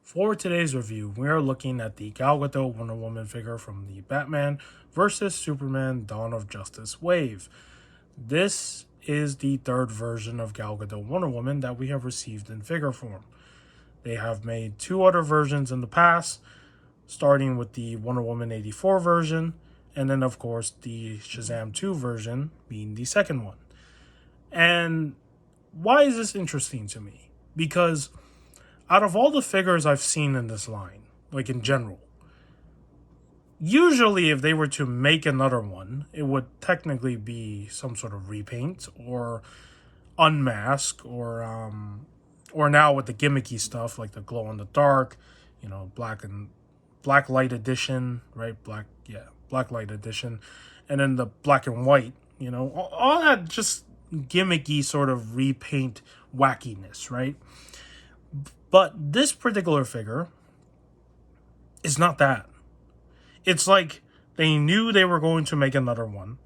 For today's review, we are looking at the Gal Gadot Wonder Woman figure from the Batman vs. Superman Dawn of Justice wave. This is the third version of Gal Gadot Wonder Woman that we have received in figure form. They have made two other versions in the past, starting with the Wonder Woman 84 version, and then of course the Shazam 2 version being the second one. And why is this interesting to me? Because out of all the figures I've seen in this line, like in general, usually if they were to make another one, it would technically be some sort of repaint or unmask or now with the gimmicky stuff like the glow in the dark, black light edition, right? Black light edition, and then the black and white, all that just gimmicky sort of repaint wackiness, right? But this particular figure is not that. It's like they knew they were going to make another one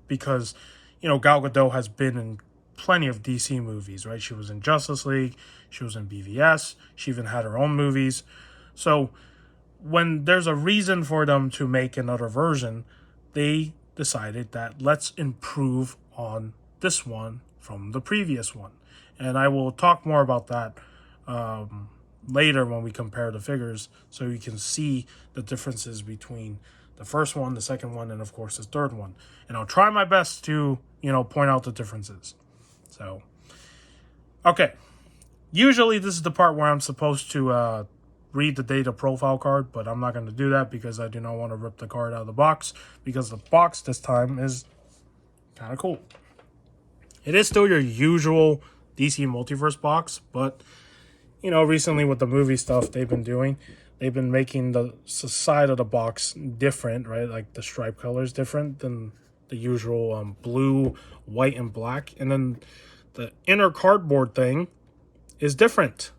because, Gal Gadot has been in plenty of DC movies, right? She was in Justice League, she was in BVS, she even had her own movies. So when there's a reason for them to make another version, they decided that let's improve on this one from the previous one. And I will talk more about that later when we compare the figures, so you can see the differences between the first one, the second one, and of course the third one. And I'll try my best to, point out the differences. So, okay. Usually this is the part where I'm supposed to read the data profile card, but I'm not going to do that because I do not want to rip the card out of the box, because the box this time is kind of cool. It is still your usual DC Multiverse box, but recently with the movie stuff they've been making the side of the box different, right? Like the stripe color is different than the usual blue, white, and black. And then the inner cardboard thing is different.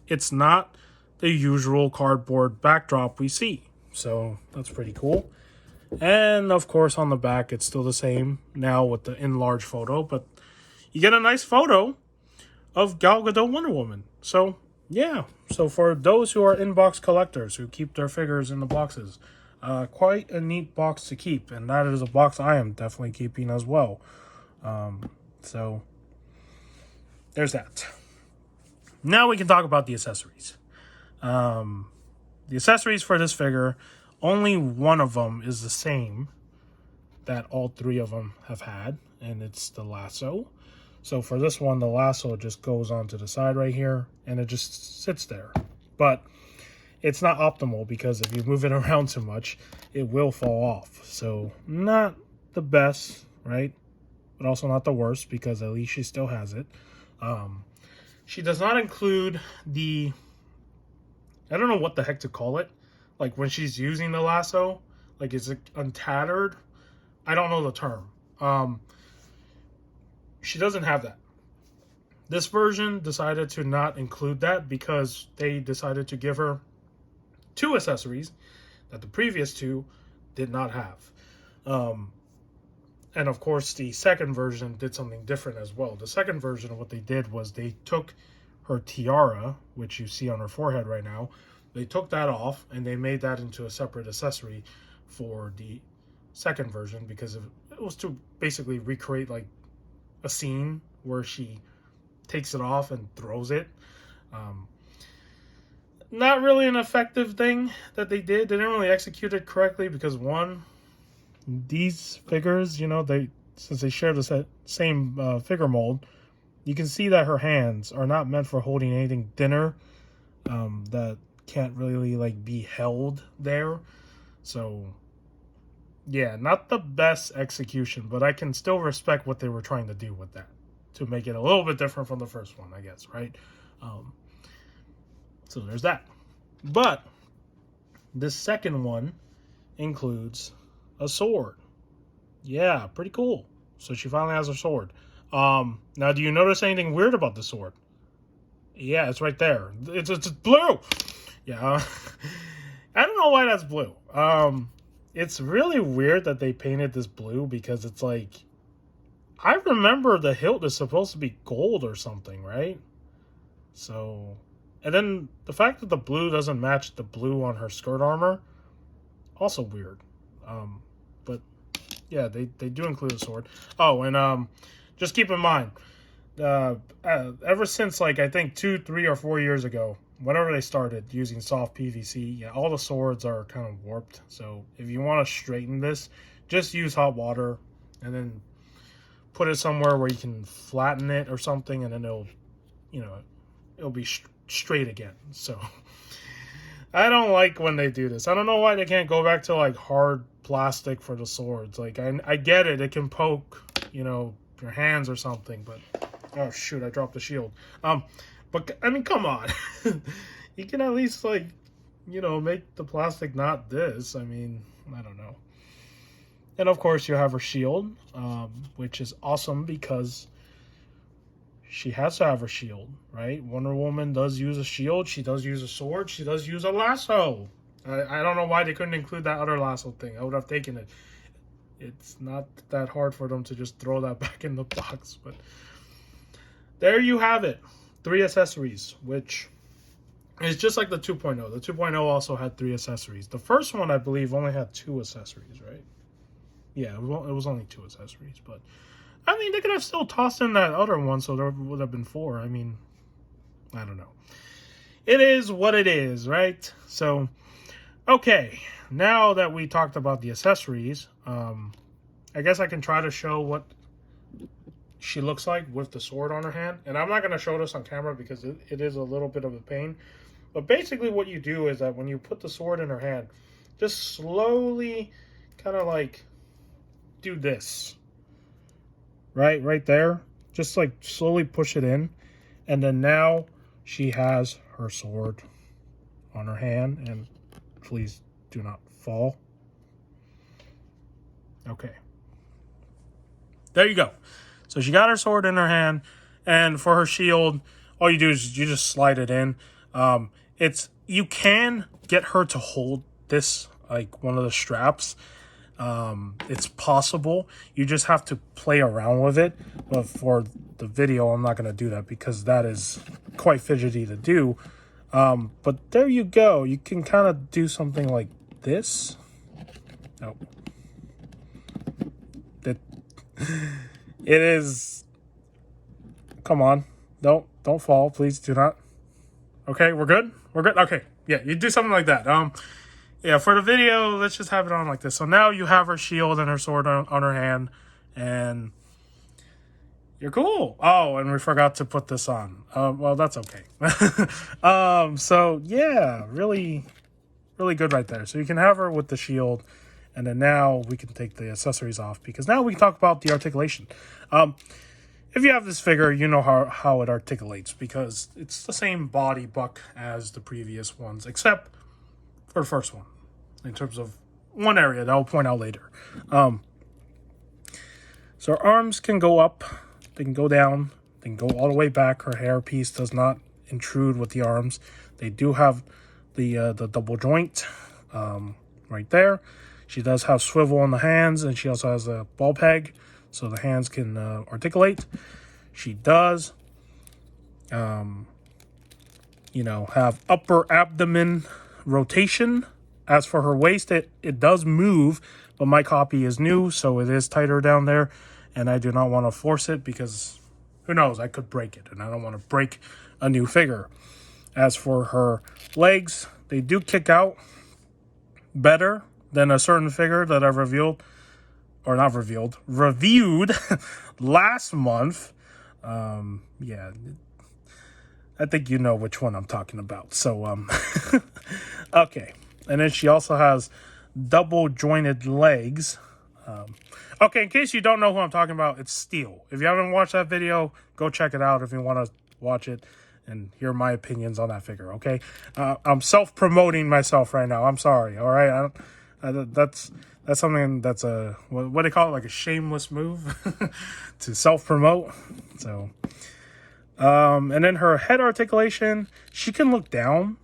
It's not the usual cardboard backdrop we see. So that's pretty cool. And of course on the back it's still the same now with the enlarged photo, but you get a nice photo of Gal Gadot Wonder Woman. So, yeah. So for those who are inbox collectors who keep their figures in the boxes, quite a neat box to keep. And that is a box I am definitely keeping as well. So, there's that. Now we can talk about the accessories. The accessories for this figure, only one of them is the same that all three of them have had, and it's the lasso. So for this one, the lasso just goes onto the side right here, and it just sits there. But it's not optimal because if you move it around too much, it will fall off. So not the best, right? But also not the worst, because at least she still has it. She does not include the, I don't know what the heck to call it. Like when she's using the lasso, like is it untattered? I don't know the term. She doesn't have that. This version decided to not include that because they decided to give her two accessories that the previous two did not have. And of course, the second version did something different as well. The second version of what they did was they took her tiara, which you see on her forehead right now, they took that off and they made that into a separate accessory for the second version because it was to basically recreate like a scene where she takes it off and throws it. Not really an effective thing that they did. They didn't really execute it correctly because one, these figures, since they share the same figure mold, you can see that her hands are not meant for holding anything thinner that can't really like be held there. So yeah, not the best execution, but I can still respect what they were trying to do with that to make it a little bit different from the first one, I guess, right? So there's that. But this second one includes a sword. Yeah, pretty cool. So she finally has her sword. Now, do you notice anything weird about the sword? Yeah, it's right there. It's blue. Yeah, I don't know why that's blue. It's really weird that they painted this blue because it's like, I remember the hilt is supposed to be gold or something, right? So And then the fact that the blue doesn't match the blue on her skirt armor, also weird. But yeah, they do include a sword. Oh, and just keep in mind, ever since like I think 2, 3, or 4 years ago, whenever they started using soft PVC, yeah, all the swords are kind of warped. So if you want to straighten this, just use hot water and then put it somewhere where you can flatten it or something, and then it'll be straight again. So I don't like when they do this. I don't know why they can't go back to like hard plastic for the swords. Like I get it, it can poke, your hands or something, but oh shoot, I dropped the shield. But I mean, come on. You can at least like, make the plastic not this. I mean, I don't know. And of course you have her shield, which is awesome because she has to have her shield, right? Wonder Woman does use a shield. She does use a sword. She does use a lasso. I don't know why they couldn't include that other lasso thing. I would have taken it. It's not that hard for them to just throw that back in the box. But there you have it. 3 accessories, which is just like the 2.0. The 2.0 also had 3 accessories. The first one, I believe, only had 2 accessories, right? Yeah, it was only 2 accessories. But, I mean, they could have still tossed in that other one, so there would have been 4. I mean, I don't know. It is what it is, right? So, okay. Now that we talked about the accessories, I guess I can try to show what she looks like with the sword on her hand. And I'm not going to show this on camera because it is a little bit of a pain. But basically what you do is that when you put the sword in her hand, just slowly kind of like do this. Right there. Just like slowly push it in. And then now she has her sword on her hand. And please do not fall. Okay. There you go. So she got her sword in her hand, and for her shield, all you do is you just slide it in. You can get her to hold this like one of the straps. It's possible. You just have to play around with it. But for the video, I'm not going to do that because that is quite fidgety to do. But there you go. You can kind of do something like this. Oh. It is. Come on. Don't fall. Please do not. Okay, we're good? We're good? Okay. Yeah, you do something like that. Yeah, for the video, let's just have it on like this. So now you have her shield and her sword on her hand, and you're cool. Oh, and we forgot to put this on. Well, that's okay. So yeah, really, really good right there. So you can have her with the shield. And then now we can take the accessories off because now we can talk about the articulation. If you have this figure, you know how it articulates because it's the same body buck as the previous ones, except for the first one in terms of one area that I'll point out later. So her arms can go up, they can go down, they can go all the way back. Her hair piece does not intrude with the arms. They do have the double joint right there. She does have swivel on the hands, and she also has a ball peg, so the hands can articulate. She does, have upper abdomen rotation. As for her waist, it does move, but my copy is new, so it is tighter down there, and I do not want to force it because, who knows, I could break it, and I don't want to break a new figure. As for her legs, they do kick out better than a certain figure that I've reviewed last month. Yeah, I think you know which one I'm talking about. So, okay. And then she also has double jointed legs. Okay, in case you don't know who I'm talking about, it's Steel. If you haven't watched that video, go check it out if you want to watch it and hear my opinions on that figure, okay? I'm self-promoting myself right now. I'm sorry, all right? That's something that's what do they call it, like a shameless move to self-promote. So and then her head articulation, she can look down,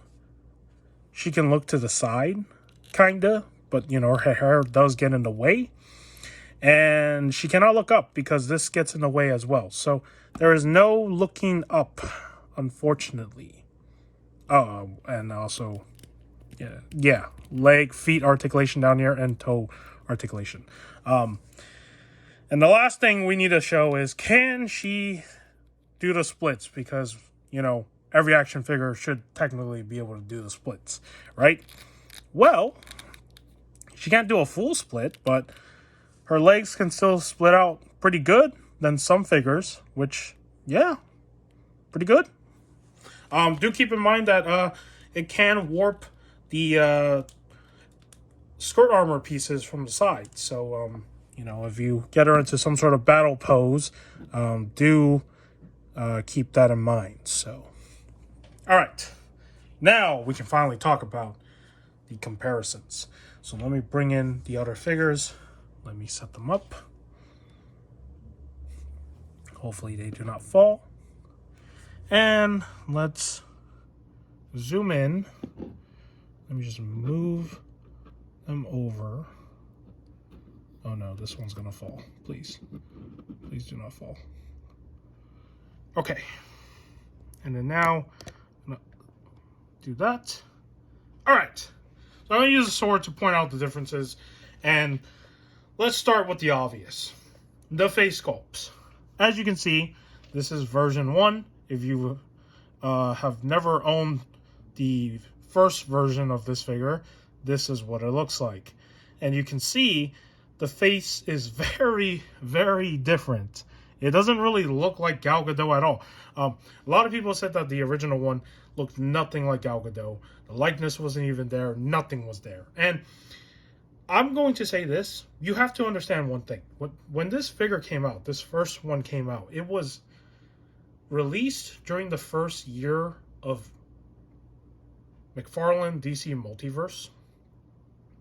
she can look to the side kinda, but her hair does get in the way, and she cannot look up because this gets in the way as well. So there is no looking up, unfortunately. And also, yeah, leg, feet articulation down here, and toe articulation. And the last thing we need to show is, can she do the splits? Because, every action figure should technically be able to do the splits, right? Well, she can't do a full split, but her legs can still split out pretty good than some figures, which, yeah, pretty good. Do keep in mind that it can warp the skirt armor pieces from the side. So, if you get her into some sort of battle pose, do keep that in mind. So, all right. Now we can finally talk about the comparisons. So let me bring in the other figures. Let me set them up. Hopefully they do not fall. And let's zoom in. Let me just move them over. Oh no, this one's gonna fall. Please. Please do not fall. Okay. And then now, I'm gonna do that. All right. So I'm gonna use a sword to point out the differences. And let's start with the obvious. The face sculpts. As you can see, this is version 1. If you have never owned the first version of this figure, this is what it looks like. And you can see the face is very, very different. It doesn't really look like Gal Gadot at all. A lot of people said that the original one looked nothing like Gal Gadot. The likeness wasn't even there. Nothing was there. And I'm going to say this. You have to understand one thing. When this figure came out, this first one came out, it was released during the first year of Mcfarlane DC Multiverse.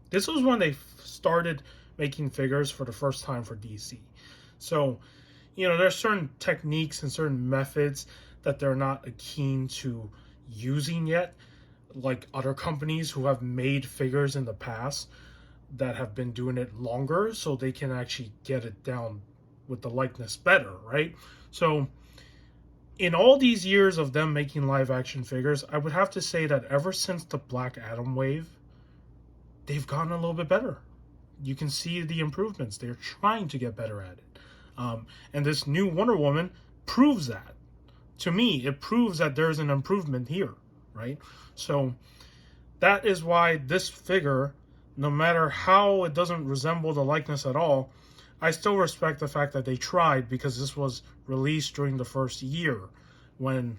This was when they started making figures for the first time for DC. So, there's certain techniques and certain methods that they're not keen to using yet, like other companies who have made figures in the past that have been doing it longer, so they can actually get it down with the likeness better, right? So in all these years of them making live action figures, I would have to say that ever since the Black Adam wave, they've gotten a little bit better. You can see the improvements. They're trying to get better at it. And this new Wonder Woman proves that. To me, it proves that there's an improvement here, right? So that is why this figure, no matter how it doesn't resemble the likeness at all, I still respect the fact that they tried, because this was released during the first year when,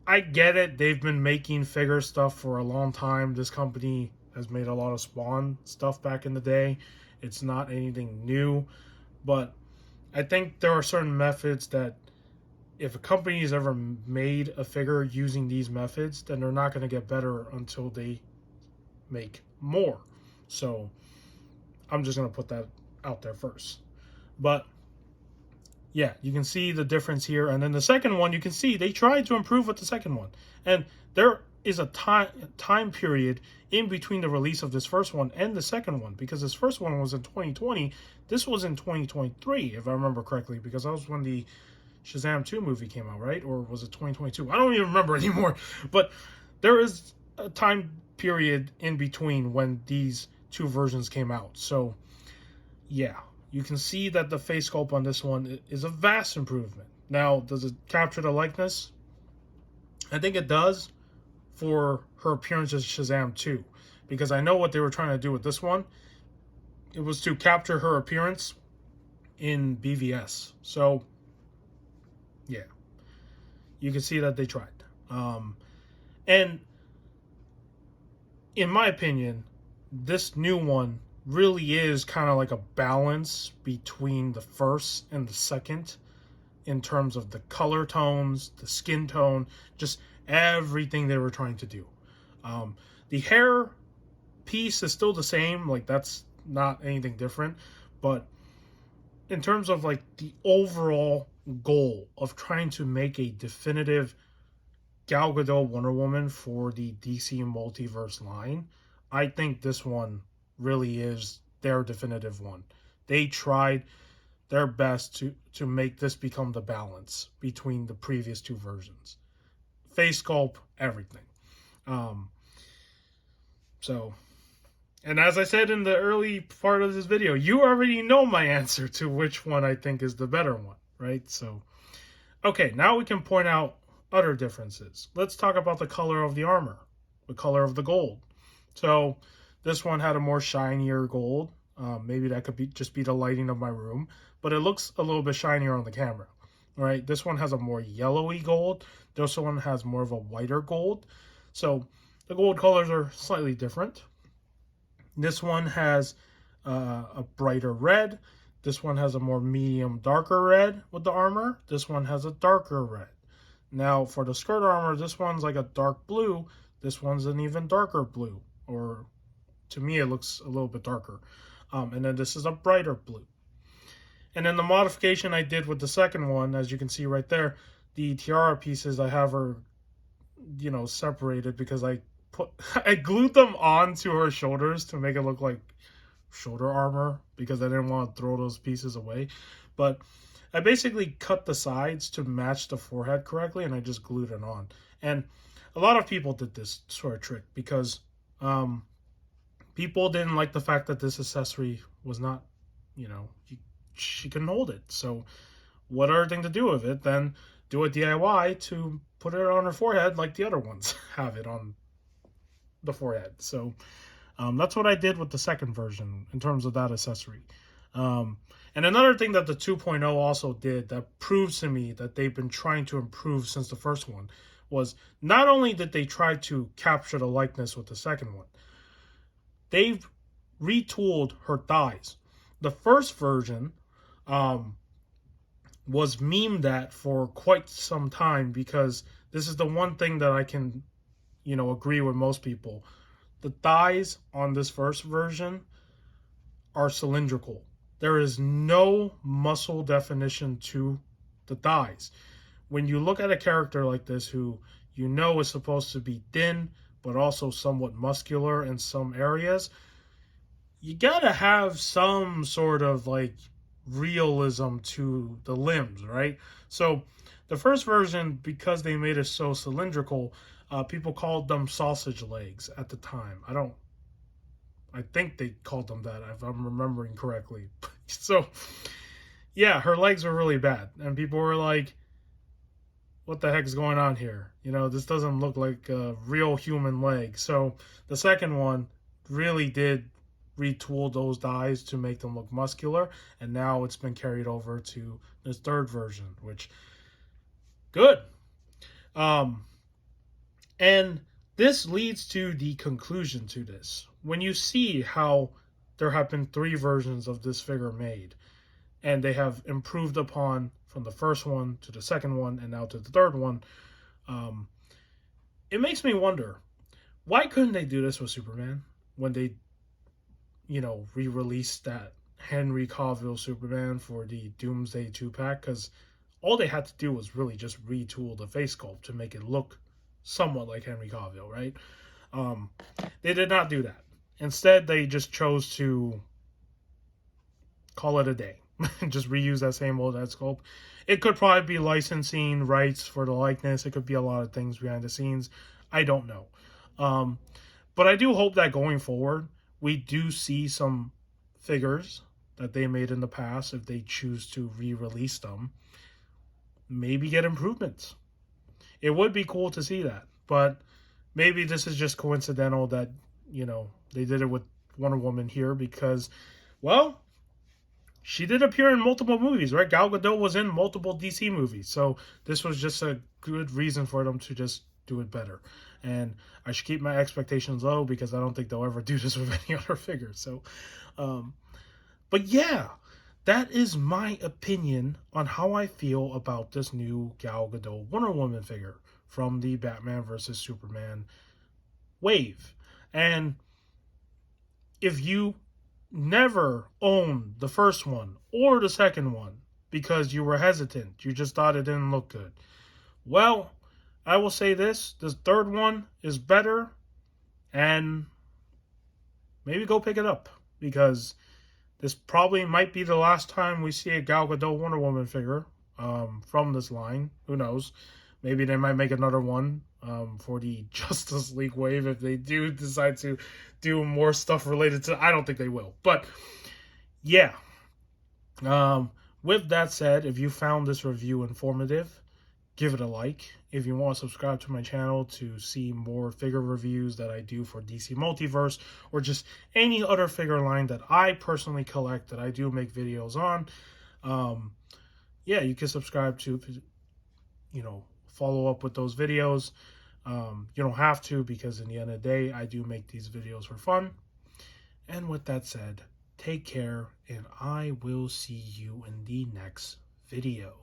I get it. They've been making figure stuff for a long time. This company has made a lot of Spawn stuff back in the day. It's not anything new, but I think there are certain methods that if a company has ever made a figure using these methods, then they're not going to get better until they make more. So I'm just going to put that out there first. But yeah, you can see the difference here. And then the second one, you can see they tried to improve with the second one. And there is a time period in between the release of this first one and the second one, because this first one was in 2020. This was in 2023, if I remember correctly, because that was when the Shazam 2 movie came out, right? Or was it 2022? I don't even remember anymore. But there is a time period in between when these two versions came out. So yeah, you can see that the face sculpt on this one is a vast improvement. Now, does it capture the likeness? I think it does for her appearance as Shazam 2, because I know what they were trying to do with this one. It was to capture her appearance in BVS. So yeah, you can see that they tried. And in my opinion, this new one really is kind of like a balance between the first and the second in terms of the color tones, the skin tone, just everything they were trying to do. The hair piece is still the same, like that's not anything different, but in terms of like the overall goal of trying to make a definitive Gal Gadot Wonder Woman for the DC Multiverse line, I think this one really is their definitive one. They tried their best to make this become the balance between the previous two versions. face sculpt, everything. Um, so, and as I said in the early part of this video, you already know my answer to which one I think is the better one, right? So, okay, now we can point out other differences. Let's talk about the color of the armor, the color of the gold. So, this one had a more shinier gold. Maybe that could be just be the lighting of my room, but it looks a little bit shinier on the camera. Right, this one has a more yellowy gold. This one has more of a whiter gold. So the gold colors are slightly different. This one has a brighter red. This one has a more medium, darker red with the armor. This one has a darker red. Now for the skirt armor, this one's like a dark blue. This one's an even darker blue, or to me it looks a little bit darker. And then this is a brighter blue. And then the modification I did with the second one, as you can see right there, the tiara pieces I have are, separated because I glued them onto her shoulders to make it look like shoulder armor because I didn't want to throw those pieces away. But I basically cut the sides to match the forehead correctly, and I just glued it on. And a lot of people did this sort of trick because people didn't like the fact that this accessory was not, she couldn't hold it. So what other thing to do with it than do a DIY to put it on her forehead like the other ones have it on the forehead. So that's what I did with the second version in terms of that accessory. And another thing that the 2.0 also did that proves to me that they've been trying to improve since the first one was not only did they try to capture the likeness with the second one, they've retooled her thighs. The first version was memed at for quite some time because this is the one thing that I can, agree with most people. The thighs on this first version are cylindrical. There is no muscle definition to the thighs. When you look at a character like this who is supposed to be thin but also somewhat muscular in some areas, you gotta have some sort of like realism to the limbs, right? So the first version, because they made it so cylindrical, people called them sausage legs at the time. I think they called them that, if I'm remembering correctly. So yeah, her legs were really bad, and people were like, what the heck is going on here? This doesn't look like a real human leg. So the second one really did retool those thighs to make them look muscular, and now it's been carried over to this third version, which good. And this leads to the conclusion to this. When you see how there have been 3 versions of this figure made, and they have improved upon from the first one to the second one and now to the third one, it makes me wonder, why couldn't they do this with Superman when they re-released that Henry Cavill Superman for the Doomsday 2-pack? Because all they had to do was really just retool the face sculpt to make it look somewhat like Henry Cavill, right? They did not do that. Instead, they just chose to call it a day. Just reuse that same old head sculpt. It could probably be licensing rights for the likeness. It could be a lot of things behind the scenes. I don't know. But I do hope that going forward, we do see some figures that they made in the past, if they choose to re-release them, maybe get improvements. It would be cool to see that. But maybe this is just coincidental that, they did it with Wonder Woman here because, well, she did appear in multiple movies, right? Gal Gadot was in multiple DC movies. So this was just a good reason for them to just do it better. And I should keep my expectations low because I don't think they'll ever do this with any other figure. So, but yeah, that is my opinion on how I feel about this new Gal Gadot Wonder Woman figure from the Batman vs. Superman wave. And if you never owned the first one or the second one because you were hesitant, you just thought it didn't look good, well, I will say this third one is better, and maybe go pick it up, because this probably might be the last time we see a Gal Gadot Wonder Woman figure from this line. Who knows? Maybe they might make another one for the Justice League wave if they do decide to do more stuff related to. I don't think they will, but yeah. With that said, if you found this review informative, give it a like. If you want to subscribe to my channel to see more figure reviews that I do for DC Multiverse or just any other figure line that I personally collect that I do make videos on, yeah, you can subscribe to, follow up with those videos. You don't have to, because in the end of the day, I do make these videos for fun. And with that said, take care, and I will see you in the next video.